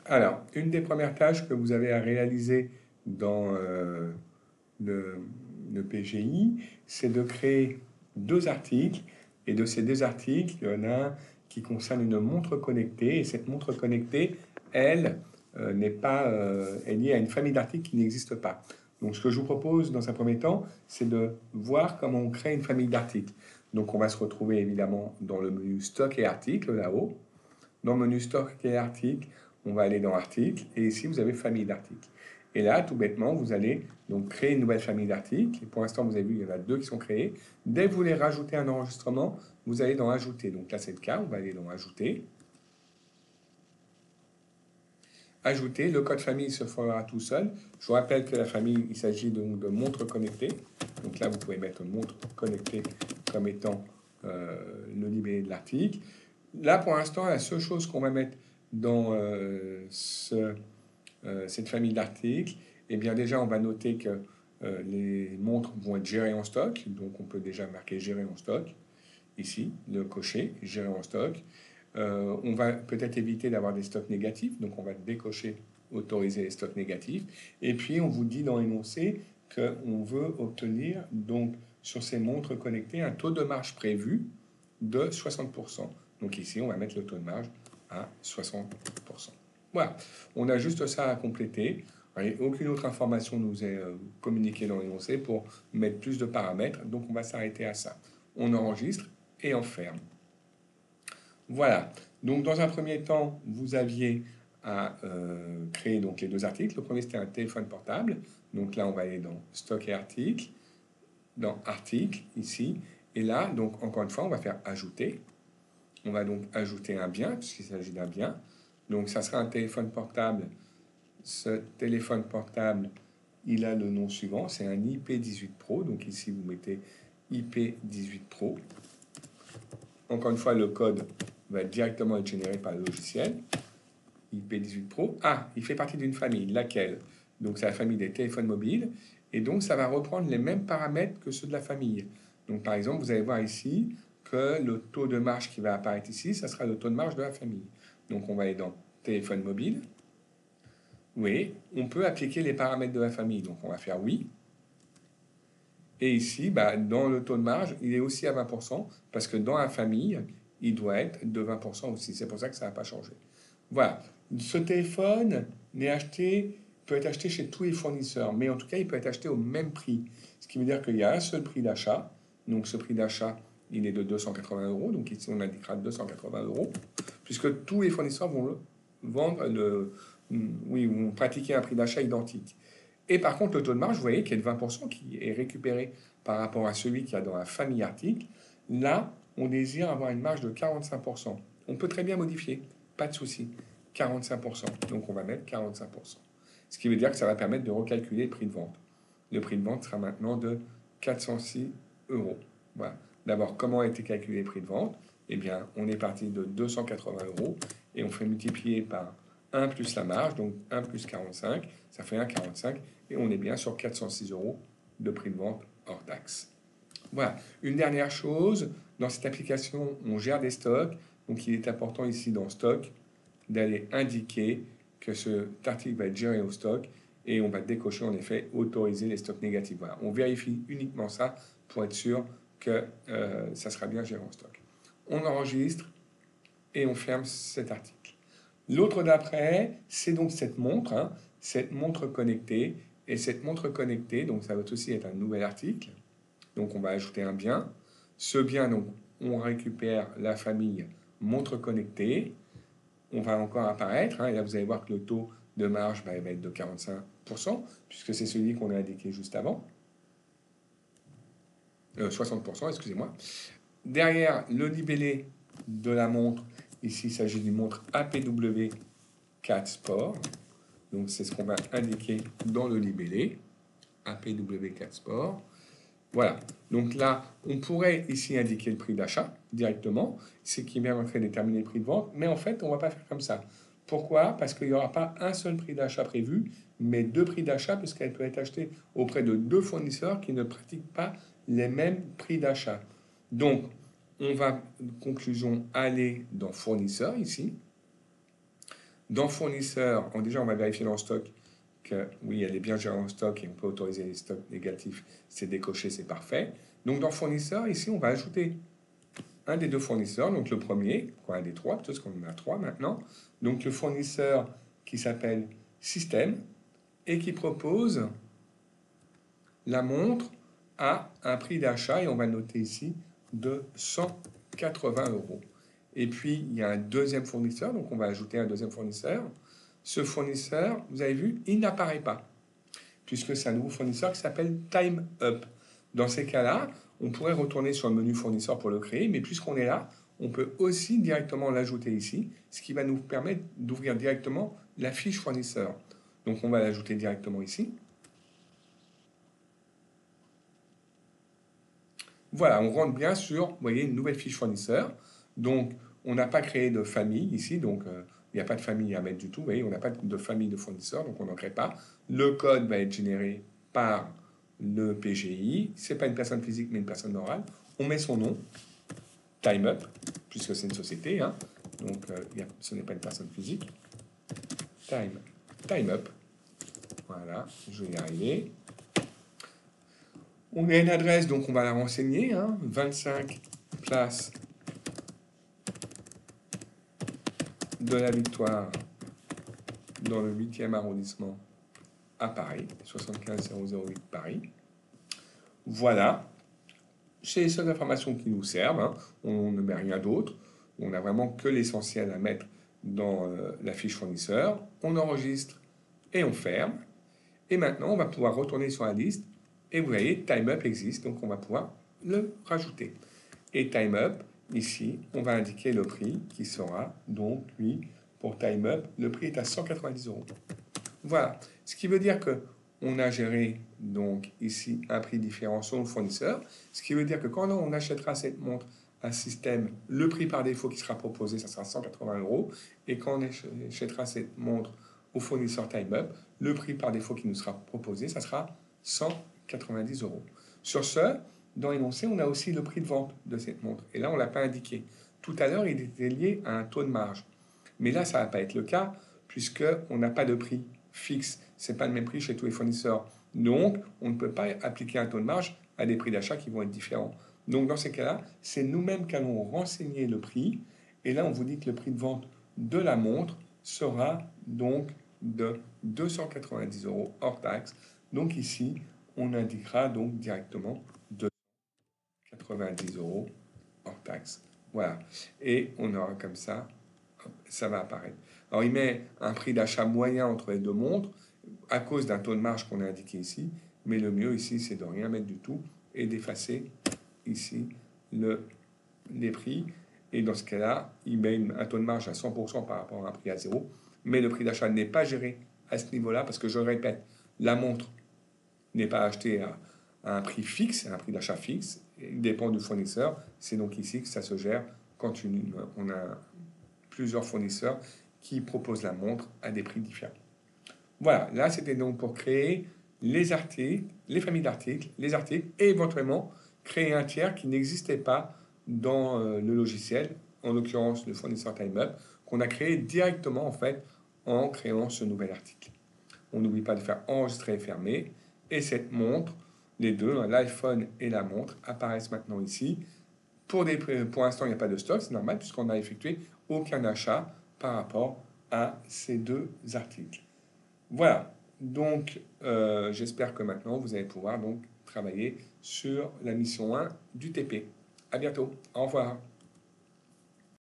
Alors, une des premières tâches que vous avez à réaliser dans le, le PGI, c'est de créer deux articles. Et de ces deux articles, il y en a un qui concerne une montre connectée. Et cette montre connectée, elle, n'est pas, est liée à une famille d'articles qui n'existe pas. Donc, ce que je vous propose dans un premier temps, c'est de voir comment on crée une famille d'articles. Donc, on va se retrouver évidemment dans le menu Stock et articles là-haut. Dans le menu Stock et articles, on va aller dans Articles, et ici vous avez Famille d'articles. Et là, tout bêtement, vous allez donc créer une nouvelle famille d'articles. Pour l'instant, vous avez vu, il y en a deux qui sont créés. Dès que vous voulez rajouter un enregistrement, vous allez dans Ajouter. Donc là, c'est le cas, on va aller dans Ajouter. Ajouter, le code famille se fera tout seul. Je vous rappelle que la famille, il s'agit donc de montres connectées. Donc là, vous pouvez mettre montre connectée comme étant le libellé de l'article. Là, pour l'instant, la seule chose qu'on va mettre dans cette famille d'articles, eh bien déjà, on va noter que les montres vont être gérées en stock. Donc, on peut déjà marquer gérer en stock. Ici, le cocher, gérer en stock. On va peut-être éviter d'avoir des stocks négatifs. Donc, on va décocher autoriser les stocks négatifs. Et puis, on vous dit dans l'énoncé qu'on veut obtenir, donc, sur ces montres connectées, un taux de marge prévu de 60%. Donc ici, on va mettre le taux de marge à 60%. Voilà, on a juste ça à compléter. Et aucune autre information nous est communiquée dans l'énoncé pour mettre plus de paramètres, donc on va s'arrêter à ça. On enregistre et on ferme. Voilà, donc dans un premier temps, vous aviez à créer donc les deux articles. Le premier, c'était un téléphone portable. Donc là, on va aller dans Stock et articles, dans Articles, ici. Et là, donc encore une fois, on va faire Ajouter. On va donc ajouter un bien, puisqu'il s'agit d'un bien. Donc, ça sera un téléphone portable. Ce téléphone portable, il a le nom suivant, c'est un IP18 Pro. Donc, ici, vous mettez IP18 Pro. Encore une fois, le code va directement être généré par le logiciel. IP18 Pro. Ah, il fait partie d'une famille. Laquelle? Donc, c'est la famille des téléphones mobiles. Et donc, ça va reprendre les mêmes paramètres que ceux de la famille. Donc, par exemple, vous allez voir ici que le taux de marge qui va apparaître ici, ça sera le taux de marge de la famille. Donc, on va aller dans téléphone mobile. Oui, on peut appliquer les paramètres de la famille. Donc, on va faire oui. Et ici, dans le taux de marge, il est aussi à 20%, parce que dans la famille, il doit être de 20% aussi. C'est pour ça que ça n'a pas changé. Voilà. Ce téléphone peut être acheté chez tous les fournisseurs, mais en tout cas, il peut être acheté au même prix. Ce qui veut dire qu'il y a un seul prix d'achat. Donc, ce prix d'achat, il est de 280 euros. Donc, ici, on indiquera 280 euros, puisque tous les fournisseurs vont vont pratiquer un prix d'achat identique. Et par contre, le taux de marge, vous voyez qu'il y a de 20% qui est récupéré par rapport à celui qu'il y a dans la famille article. Là, on désire avoir une marge de 45%. On peut très bien modifier, pas de souci. 45%. Donc, on va mettre 45%. Ce qui veut dire que ça va permettre de recalculer le prix de vente. Le prix de vente sera maintenant de 406 euros. Voilà. D'abord, comment a été calculé le prix de vente? Eh bien, on est parti de 280 euros et on fait multiplier par 1 plus la marge, donc 1 plus 45, ça fait 1,45 et on est bien sur 406 euros de prix de vente hors taxe. Voilà. Une dernière chose, dans cette application, on gère des stocks. Donc, il est important ici dans Stock d'aller indiquer que cet article va être géré au stock et on va décocher en effet autoriser les stocks négatifs. Voilà. On vérifie uniquement ça pour être sûr que ça sera bien géré en stock. On enregistre et on ferme cet article. L'autre d'après, c'est donc cette montre connectée. Et cette montre connectée, donc ça va aussi être un nouvel article. Donc on va ajouter un bien. Ce bien, donc, on récupère la famille montre connectée. On va encore apparaître, et là vous allez voir que le taux de marge va être de 45%, puisque c'est celui qu'on a indiqué juste avant. 60%, excusez-moi. Derrière le libellé de la montre, ici il s'agit d'une montre APW 4 Sport. Donc c'est ce qu'on va indiquer dans le libellé, APW 4 Sport. Voilà, donc là, on pourrait ici indiquer le prix d'achat directement, ce qui permettrait de déterminer le prix de vente, mais en fait, on ne va pas faire comme ça. Pourquoi? Parce qu'il n'y aura pas un seul prix d'achat prévu, mais deux prix d'achat, puisqu'elle peut être achetée auprès de deux fournisseurs qui ne pratiquent pas les mêmes prix d'achat. Donc, on va, conclusion, aller dans fournisseur ici. Dans fournisseur, déjà on va vérifier dans stock que oui, elle est bien gérée en stock et on peut autoriser les stocks négatifs, c'est décoché, c'est parfait. Donc dans fournisseur, ici on va ajouter un des deux fournisseurs, donc le premier, un des trois, parce qu'on en a trois maintenant. Donc le fournisseur qui s'appelle Système et qui propose la montre à un prix d'achat, et on va noter ici, de 180 euros. Et puis, il y a un deuxième fournisseur, donc on va ajouter un deuxième fournisseur. Ce fournisseur, vous avez vu, il n'apparaît pas, puisque c'est un nouveau fournisseur qui s'appelle Time Up. Dans ces cas-là, on pourrait retourner sur le menu fournisseur pour le créer, mais puisqu'on est là, on peut aussi directement l'ajouter ici, ce qui va nous permettre d'ouvrir directement la fiche fournisseur. Donc on va l'ajouter directement ici. Voilà, on rentre bien sur, vous voyez, une nouvelle fiche fournisseur. Donc, on n'a pas créé de famille ici, donc il n'y a pas de famille à mettre du tout. Vous voyez, on n'a pas de famille de fournisseurs, donc on n'en crée pas. Le code va être généré par le PGI. Ce n'est pas une personne physique, mais une personne morale. On met son nom, Time Up, puisque c'est une société, hein. Donc ce n'est pas une personne physique. Time Up. Voilà, je vais y arriver. On a une adresse, donc on va la renseigner, hein, 25 place de la Victoire, dans le 8e arrondissement à Paris, 75 008 Paris. Voilà, c'est les seules informations qui nous servent, hein. On ne met rien d'autre, on n'a vraiment que l'essentiel à mettre dans la fiche fournisseur. On enregistre et on ferme. Et maintenant, on va pouvoir retourner sur la liste. Et vous voyez, Time Up existe, donc on va pouvoir le rajouter. Et Time Up, ici, on va indiquer le prix qui sera, donc, lui, pour Time Up, le prix est à 190 euros. Voilà, ce qui veut dire que on a géré, donc, ici, un prix différent sur le fournisseur, ce qui veut dire que quand on achètera cette montre à système, le prix par défaut qui sera proposé, ça sera 180 euros, et quand on achètera cette montre au fournisseur Time Up, le prix par défaut qui nous sera proposé, ça sera 190 euros. Sur ce, dans l'énoncé, on a aussi le prix de vente de cette montre. Et là, on ne l'a pas indiqué. Tout à l'heure, il était lié à un taux de marge. Mais là, ça ne va pas être le cas, puisqu'on n'a pas de prix fixe. Ce n'est pas le même prix chez tous les fournisseurs. Donc, on ne peut pas appliquer un taux de marge à des prix d'achat qui vont être différents. Donc, dans ces cas-là, c'est nous-mêmes qui allons renseigner le prix. Et là, on vous dit que le prix de vente de la montre sera donc de 290 euros hors taxe. Donc ici, on indiquera donc directement 290 euros hors taxe. Voilà. Et on aura comme ça, ça va apparaître. Alors il met un prix d'achat moyen entre les deux montres à cause d'un taux de marge qu'on a indiqué ici. Mais le mieux ici, c'est de rien mettre du tout et d'effacer ici les prix. Et dans ce cas-là, il met un taux de marge à 100% par rapport à un prix à zéro. Mais le prix d'achat n'est pas géré à ce niveau-là parce que, je répète, la montre n'est pas achetée à un prix fixe, à un prix d'achat fixe. Il dépend du fournisseur. C'est donc ici que ça se gère quand on a plusieurs fournisseurs qui proposent la montre à des prix différents. Voilà, là c'était donc pour créer les articles, les familles d'articles, les articles et éventuellement créer un tiers qui n'existait pas dans le logiciel, en l'occurrence le fournisseur TimeUp, qu'on a créé directement en fait en créant ce nouvel article. On n'oublie pas de faire enregistrer et fermer. Et cette montre, les deux, l'iPhone et la montre, apparaissent maintenant ici. Pour l'instant, il n'y a pas de stock, c'est normal puisqu'on n'a effectué aucun achat par rapport à ces deux articles. Voilà, donc j'espère que maintenant vous allez pouvoir donc travailler sur la mission 1 du TP. À bientôt, au revoir.